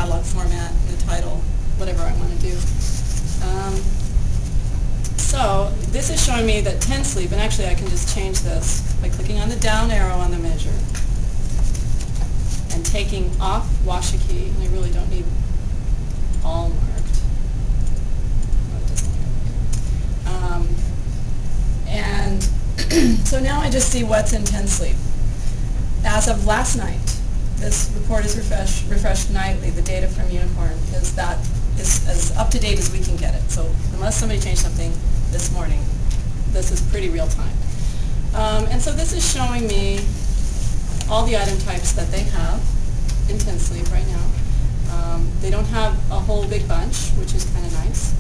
catalog format, the title, whatever I want to do. So this is showing me that 10 sleep, and actually I can just change this by clicking on the down arrow on the measure and taking off Washakie, and I really don't need all marked. Oh, it doesn't work. And so now I just see what's in 10 sleep. As of last night, this report is refreshed nightly. The data from Unicorn is as up to date as we can get it. So unless somebody changed something this morning, this is pretty real time. And so this is showing me all the item types that they have in 10 sleep right now. They don't have a whole big bunch, which is kind of nice.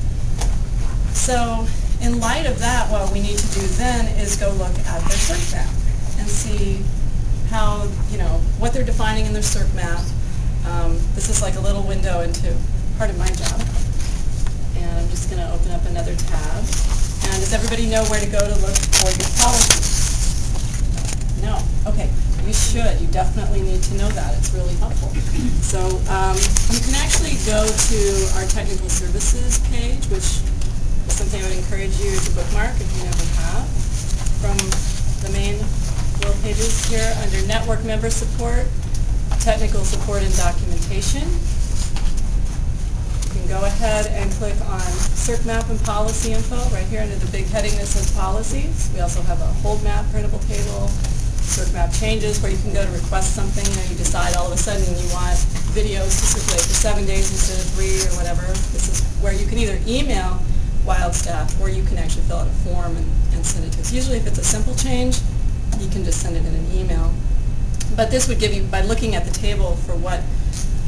So in light of that, what we need to do then is go look at their circ map and see how, what they're defining in their circ map. This is like a little window into part of my job. And I'm just going to open up another tab. And does everybody know where to go to look for these policies? No? Okay. You should. You definitely need to know that. It's really helpful. So you can actually go to our technical services page, which is something I would encourage you to bookmark if you never have, from the main world pages here under Network Member Support, Technical Support and Documentation. You can go ahead and click on Circ Map and Policy Info right here under the big heading that says Policies. We also have a hold map printable table, Circ Map Changes, where you can go to request something. You decide all of a sudden you want videos to circulate for 7 days instead of 3 or whatever. This is where you can either email WildStaff or you can actually fill out a form and send it to us. Usually if it's a simple change, you can just send it in an email. But this would give you, by looking at the table for what,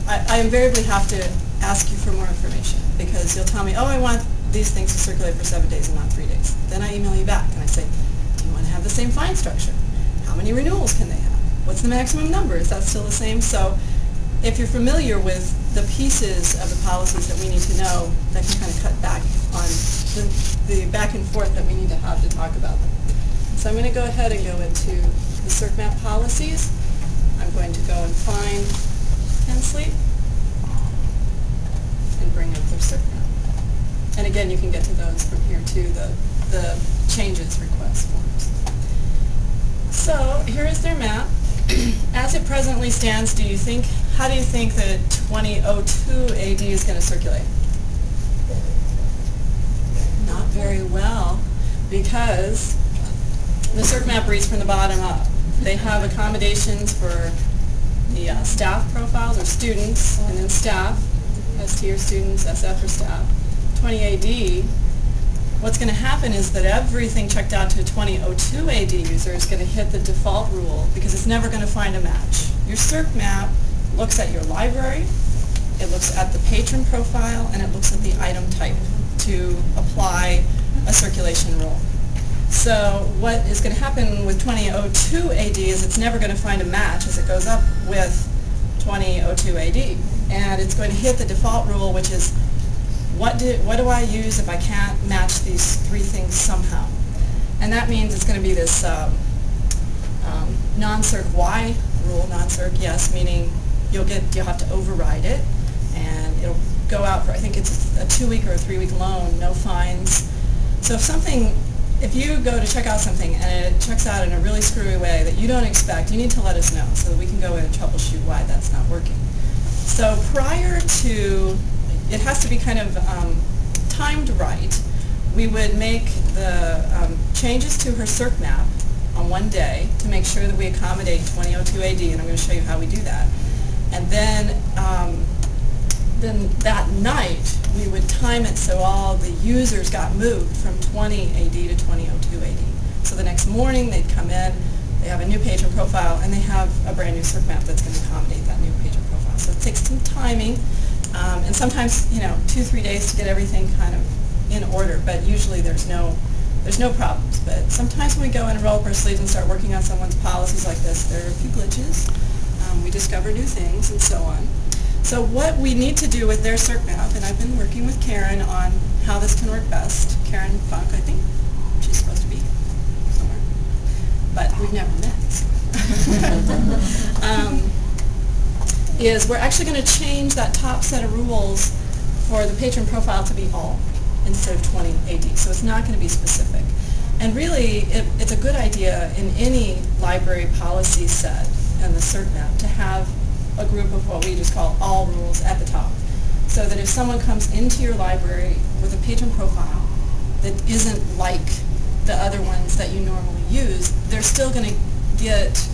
I invariably have to ask you for more information because you'll tell me, oh, I want these things to circulate for 7 days and not 3 days. Then I email you back and I say, do you want to have the same fine structure? How many renewals can they have? What's the maximum number? Is that still the same? So if you're familiar with the pieces of the policies that we need to know, that can kind of cut back on the back and forth that we need to have to talk about them. So I'm going to go ahead and go into the Circ Map policies. I'm going to go and find 10 sleep and bring up their Circ Map. And again, you can get to those from here too, the changes request forms. So here is their map. As it presently stands, how do you think that 2002 AD is going to circulate? Not very well, because the Circ Map reads from the bottom up. They have accommodations for the staff profiles or students, and then staff, ST or students, SF or staff. 20 AD, what's going to happen is that everything checked out to 2002 AD user is going to hit the default rule because it's never going to find a match. Your Circ Map looks at your library, it looks at the patron profile, and it looks at the item type to apply a circulation rule. So what is going to happen with 2002 AD is it's never going to find a match as it goes up with 2002 AD. And it's going to hit the default rule, which is what do I use if I can't match these three things somehow? And that means it's going to be this non-circ Y rule, non-circ yes, meaning you'll have to override it, and it'll go out for, I think it's a 2-week or a 3-week loan, no fines. So if you go to check out something and it checks out in a really screwy way that you don't expect, you need to let us know so that we can go in and troubleshoot why that's not working. So prior to, it has to be kind of timed right. We would make the changes to her Circ Map on one day to make sure that we accommodate 2002 AD, and I'm going to show you how we do that. And then that night, we would time it so all the users got moved from 20 AD to 2002 AD. So the next morning, they'd come in, they have a new patron profile, and they have a brand new Circ Map that's going to accommodate that new patron profile. So it takes some timing, and sometimes, 2-3 days to get everything kind of in order, but usually there's no problems. But sometimes when we go in and roll up our sleeves and start working on someone's policies like this, there are a few glitches. We discover new things and so on. So what we need to do with their Circ Map, and I've been working with Karen on how this can work best, Karen Funk, I think she's supposed to be somewhere, but we've never met. So. is we're actually going to change that top set of rules for the patron profile to be all instead of 20 AD. So it's not going to be specific. And really, it's a good idea in any library policy set in the cert map to have a group of what we just call all rules at the top. So that if someone comes into your library with a patron profile that isn't like the other ones that you normally use, they're still going to get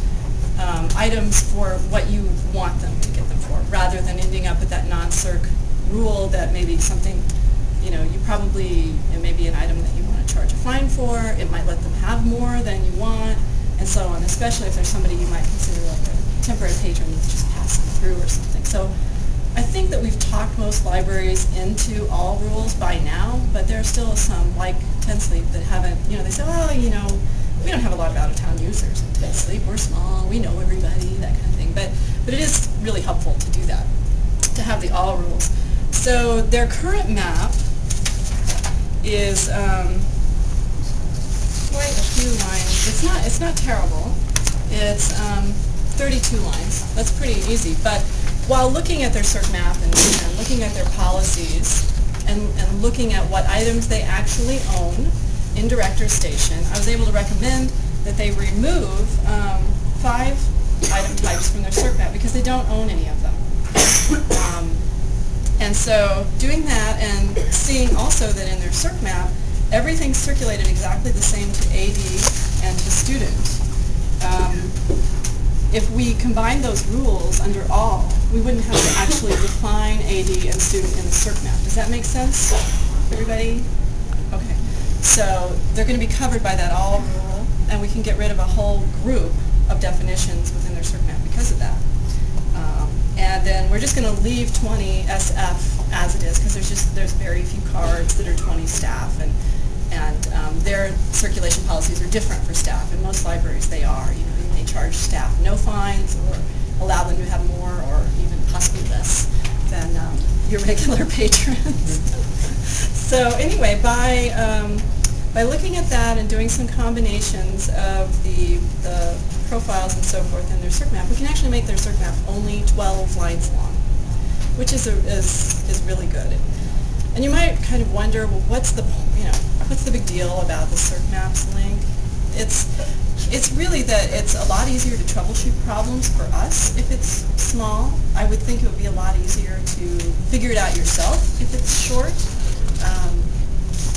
items for what you want them to get them for, rather than ending up with that non-circ rule that maybe something, you probably, it may be an item that you want to charge a fine for, it might let them have more than you want, and so on, especially if there's somebody you might consider like a temporary patron that's just passing through or something. So I think that we've talked most libraries into all rules by now, but there are still some, like TenSleep, that haven't, they say, well, we don't have a lot of out-of-town users in TenSleep, we're small, we know everybody, that kind of thing. But it is really helpful to do that, to have the all rules. So their current map is quite a few lines. It's not terrible. It's 32 lines. That's pretty easy. But while looking at their cert map and looking at their policies and looking at what items they actually own in Director's Station, I was able to recommend that they remove 5 item types from their cert map because they don't own any of them. And so doing that and seeing also that in their cert map, everything's circulated exactly the same to AD and to student. If we combine those rules under all, we wouldn't have to actually define AD and student in the cert map. Does that make sense, everybody? Okay. So they're going to be covered by that all rule, and we can get rid of a whole group of definitions within their cert map because of that. And then we're just going to leave 20 SF as it is, because there's very few cards that are 20 staff, and their circulation policies are different for staff. In most libraries, they are. You may charge staff no fines, or allow them to have more, or even possibly less than your regular patrons. So anyway, by looking at that and doing some combinations of the profiles and so forth in their cert map, we can actually make their cert map only 12 lines long, which is really good. And you might kind of wonder, well, what's the big deal about the cert maps link? It's really that it's a lot easier to troubleshoot problems for us if it's small. I would think it would be a lot easier to figure it out yourself if it's short.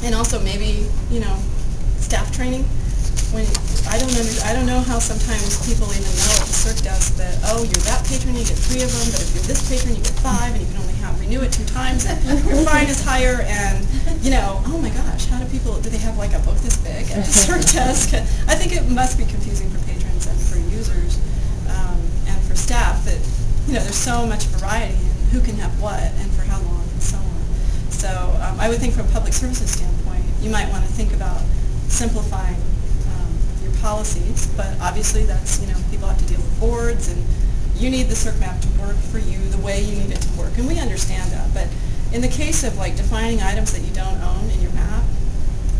And also maybe, staff training. I don't know how sometimes people even know at the cert desk that, oh, you're that patron, you get 3 of them, but if you're this patron, you get 5, and you can only renew it 2 times, and your fine is higher, and, oh my gosh, how do they have like a book this big at the cert desk? I think it must be confusing for patrons and for users, and for staff that, there's so much variety in who can have what, and for how long, and so on. So I would think from a public services standpoint, you might want to think about simplifying your policies, but obviously that's, people have to deal with boards, and you need the cert map to work for you the way you need it to work, and we understand that. But in the case of like defining items that you don't own in your map,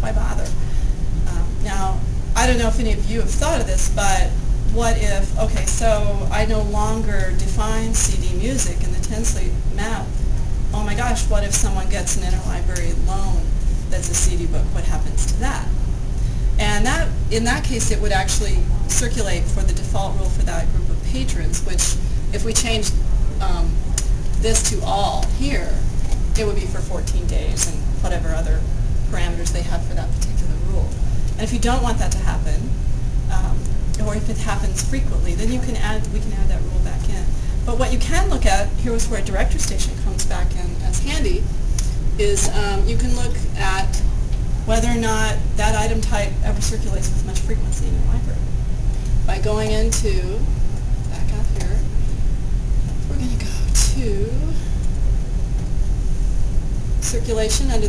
why bother? Now, I don't know if any of you have thought of this, but what if, okay, so I no longer define CD music in the TenSleep map. Oh my gosh, what if someone gets an interlibrary loan that's a CD book? What happens to that? And in that case, it would actually circulate for the default rule for that group of patrons, which if we change this to all here, it would be for 14 days and whatever other parameters they have for that particular rule. And if you don't want that to happen, or if it happens frequently, then we can add that rule back in. But what you can look at, here is where Director's Station comes back in as handy, is you can look at whether or not that item type ever circulates with much frequency in your library. By going into, back up here, we're going to go to circulation under the